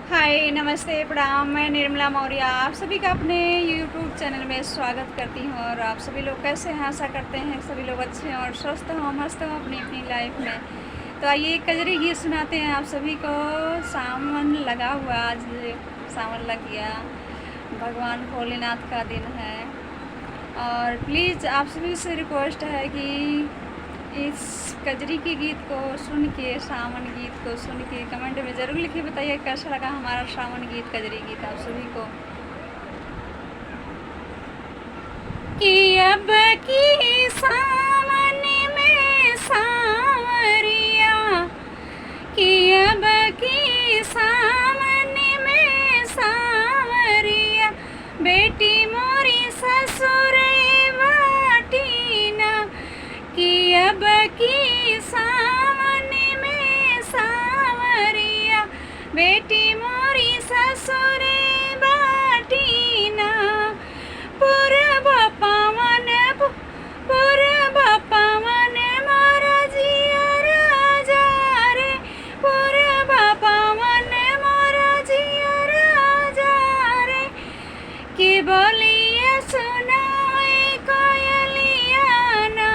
हाय, नमस्ते, प्रणाम। मैं निर्मला मौर्य आप सभी का अपने यूट्यूब चैनल में स्वागत करती हूँ। और आप सभी लोग कैसे हैं? आशा करते हैं सभी लोग अच्छे और स्वस्थ हों, मस्त हों अपनी अपनी लाइफ में। तो आइए एक कजरी गीत सुनाते हैं आप सभी को। सावन लगा हुआ, आज सावन लग गया, भगवान भोलेनाथ का दिन है। और प्लीज़ आप सभी से रिक्वेस्ट है कि इस कजरी के गीत को सुन के, सावन गीत को सुन के कमेंट में ज़रूर लिखिए, बताइए कैसा लगा हमारा सावन गीत, कजरी गीत आप सभी को। कि अब की सावन में सांवरिया, कि अब की सावन में सांवरिया, बेटी मोरी ससुर बाटीना। कि अब की सावन में सांवरिया, बेटी मोरी ससुर बाटीना। पूर्व पवन मोरा जिया राजा रे, पूर्व पवन मोरा जिया राजा रे। कि बोलिए सुनावे कोयलिया ना,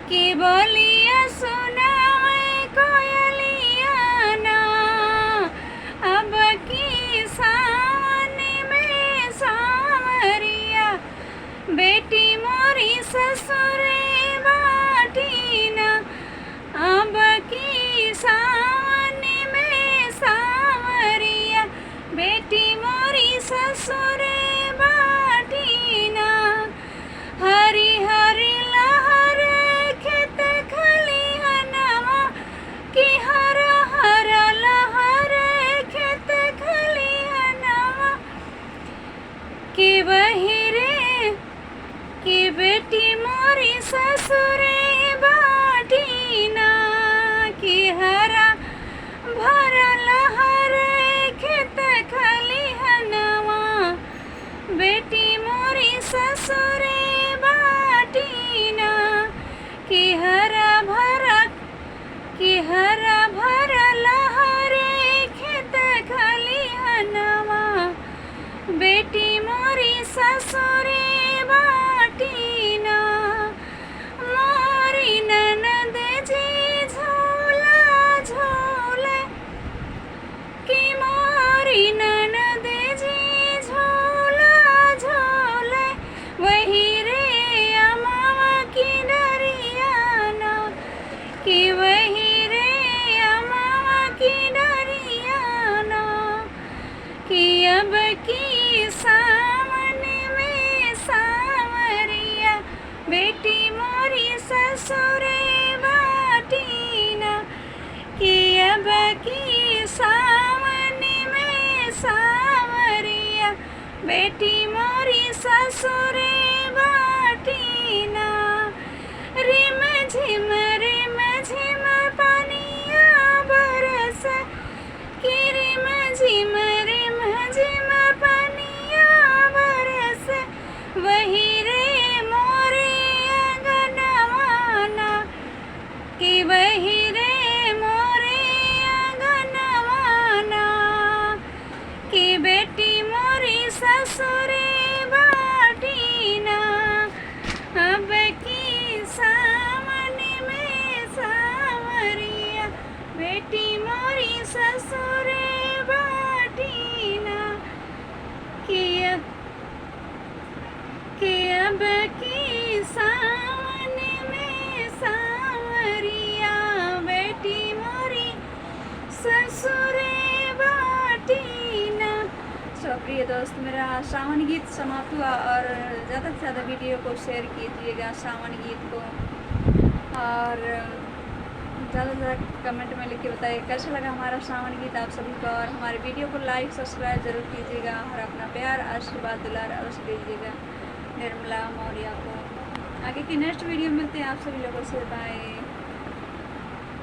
कि बोलिए सुनावे कोयलिया ना। अब की सावन में सांवरिया, बेटी मोरी ससुर बाटीना। अब की सावन में सांवरिया, बेटी मोरी ससुर बाटीना। हरी हरी लहर खेत खलिहनवा, कि हरा हरा लहर खेत खलिहनवा। कि वही रे, कि बेटी मोरी ससुर बाटीना। कि हरा भरा लहर खेत खलिहनवा, बेटी मोरी ससुर बाटीना। कि हरा भरा, कि हरा भरा लहर खेत खलिहनवा, बेटी मोरी ससुर बाटीना। मोरी ननद जी झूला झूले, कि मोरी ननद जी झूला झूले। वही रे अमावा की डरियाना, कि वही रे अमावा की डरियाना। कि अब की सावन में सांवरिया, बेटी मोरी ससुर बाटीना। कि अब की सावन में सांवरिया, बेटी मोरी ससुर बाटीना। रिम झिम पानिया बरस, कि रिम झिम पानिया बरस। वही रे मोरे अंगनवाना, कि वही रे मोरे अंगनवाना। कि बेटी मोरी ससुर बाटीना। अब की सावन में सांवरिया, बेटी मोरी ससुर बाटीना। कि अब की सावन में सांवरिया, बेटी मोरी ससुर बाटीना। सो प्रिय दोस्त, मेरा सावन गीत समाप्त हुआ। और ज़्यादा से ज़्यादा वीडियो को शेयर कीजिएगा सावन गीत को। और ज़्यादा से ज़्यादा कमेंट में लिख के बताइए कैसा लगा हमारा सावन गीत आप सभी को। और हमारे वीडियो को लाइक सब्सक्राइब ज़रूर कीजिएगा और अपना प्यार आशीर्वाद दुलार अवश्य दीजिएगा निर्मला मौर्य को। आगे की नेक्स्ट वीडियो मिलते हैं आप सभी लोगों से। बाय।